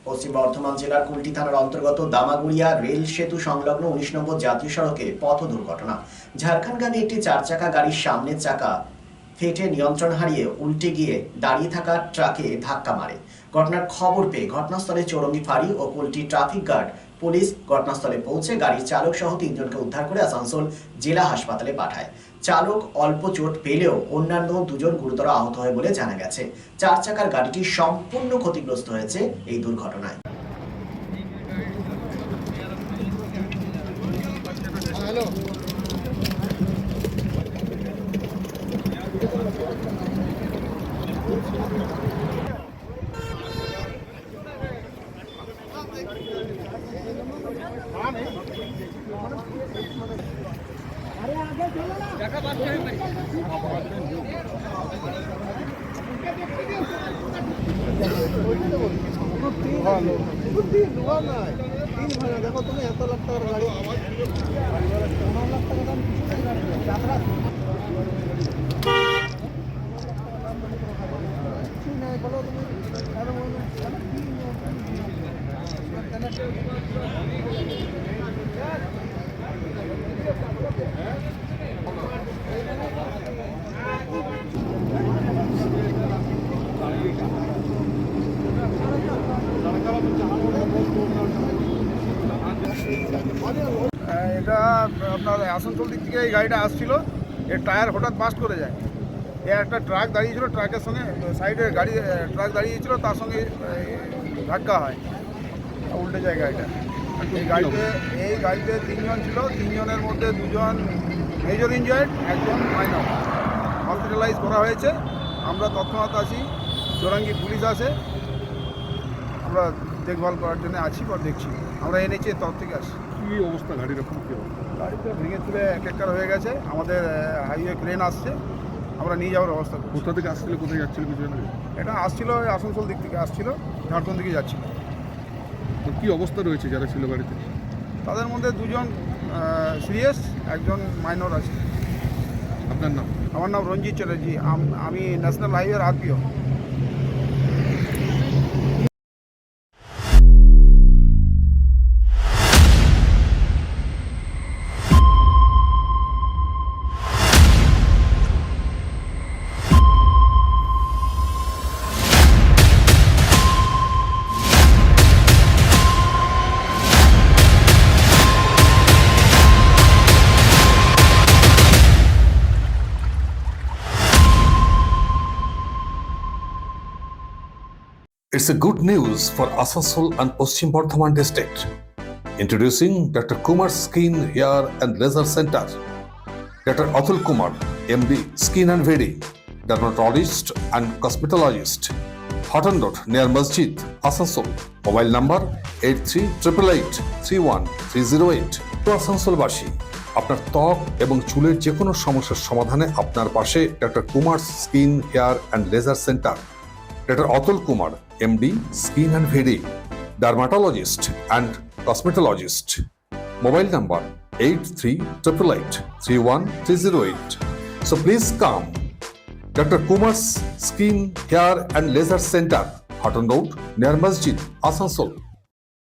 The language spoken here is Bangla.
পশ্চিম বর্ধমান জেলার কুলটি থানার অন্তর্গত দামাগুড়িয়া রেল সেতু সংলগ্ন 19 নম্বর জাতীয় সড়কে পথ দুর্ঘটনা। ঝাড়খণ্ডগামী একটি 4 চাকা গাড়ির সামনের চাকা ফেটে নিয়ন্ত্রণ হারিয়ে উল্টে গিয়ে দাঁড়িয়ে থাকা ট্রাকে ধাক্কা মারে। ঘটনার খবর পেয়ে ঘটনাস্থলে চৌরঙ্গি ফাঁড়ি ও কুলটি ট্রাফিক গার্ড পুলিশ ঘটনাস্থলে পৌঁছে গাড়ির চালক সহ 3 জনকে উদ্ধার করে আসানসোল জেলা হাসপাতালে পাঠায়। চালক অল্প চোট পেলেও অন্যান্য 2 জন গুরুতর আহত হয় বলে জানা গেছে। 4 চাকার গাড়িটি সম্পূর্ণ ক্ষতিগ্রস্ত হয়েছে এই দুর্ঘটনায়। দেখো তুমি এত লাখ টাকার গাড়ি 15 লাখ টাকা দাম বলো তুমি এটা আপনার আসানসোল দিক থেকে এই গাড়িটা আসছিল, এর টায়ার হঠাৎ বাস্ট করে যায়। একটা ট্রাক দাঁড়িয়েছিল, ট্রাকের সঙ্গে সাইডে গাড়ি ট্রাক দাঁড়িয়েছিল, তার সঙ্গে ধাক্কা হয়, উল্টে যায় গাড়িটা। এই গাড়িতে 3 জন ছিল, 3 জনের মধ্যে 2 জন মেজর ইনজয়ার্ড, 1 জন মাইনর। হসপিটালাইজ করা হয়েছে। আমরা তৎক্ষণাৎ আছি, চৌরঙ্গি পুলিশ আছে, আমরা দেখভাল করার জন্য আছি বা দেখছি। আমরা এনেছি এর তরফ থেকে আসছি। কী অবস্থা গাড়ির? এখন কী অবস্থা? গাড়িটা ভেঙে তুলে একাকার হয়ে গেছে। আমাদের হাইওয়ে ক্রেন আসছে, আমরা নিয়ে যাওয়ার ব্যবস্থা করছি। কোথা থেকে আসছিল, কোথায় যাচ্ছিল কিছু জানেন? এটা আসছিল আসানসোল দিক থেকে আসছিল, ঝাড়খণ্ড দিকে যাচ্ছিল। তো কী অবস্থা রয়েছে যারা ছিল গাড়িতে? তাদের মধ্যে 2 জন সিরিয়াস, 1 জন মাইনর আছে। আপনার নাম? আমার নাম রঞ্জিত চ্যাটার্জি, আমি ন্যাশনাল হাইওয়ের RPO. It's a good news for Asansol and Paschim Bardhaman district. Introducing Dr. Kumar Skin, Hair and Laser Center. Dr. Atul Kumar, MD, Skin and Very, dermatologist and cosmetologist. Hotton Road near Masjid, Asansol. Mobile number 8388831308. তো আসানসোলবাসী, আপনার ত্বক এবং চুলের যে কোনো সমস্যার সমাধানে আপনার পাশে doctor Kumar skin, hair and laser centre. Dr. Atul Kumar, MD, Skin and Very, dermatologist and cosmetologist. Mobile number 8388831308. So please come. Dr. Kumar's Skin, Hair and Laser Center, Hotton Road, near Masjid, Asansol.